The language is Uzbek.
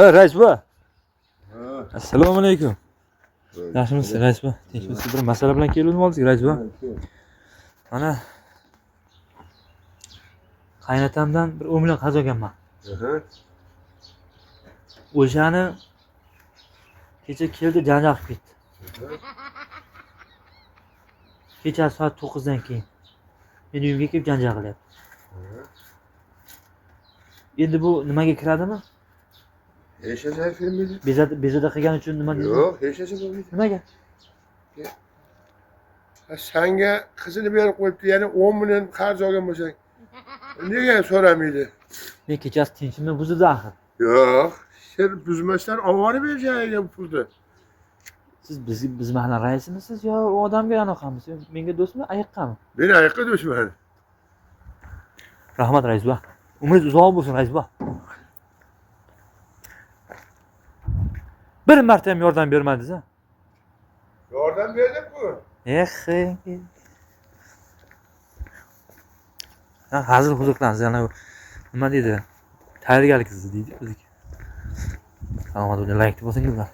Rais bu. Ha. Assalomu alaykum. Yaxshimisiz, rais bu? Tinchmisiz? Bir masala bilan keldim oldik, rais bu. Mana qaynatamdan bir 10 million qarz olganman. O'shani kecha keldi, janjal qilib ketdi. Kecha soat 9 dan keyin meni uyimga kelib janjal qilyapti. Endi bu nimaga kiradimi? Hech narsa filmida. Bezada qilgani uchun nima deydi? Yo'q, hech narsa bo'lmaydi. Nimaga? Senga qizini berib qo'yibdi, ya'ni 10 million qarz olgan bo'lsang, nega so'ramaydi? Men kechasi tinchimni buzdi axir. Yo'q, sen buzmasdan olib berasan bu pulni. Siz biz mahalla raisimisiz yo u odamga aloqamisiz? Menga do'stmi, ayiqqami? Meni ayiqqa do'stman. Rahmat rais bu. Umringiz uzoq bo'lsin rais bu. Bir marta ham yordam bermadingiz, ha? Yordam berdim-ku. Ha, hazil huzurlansiz, yana nima deydi? Tayyorgarlik deydi o'ziga. Salomat bo'ling, like bosingizlar.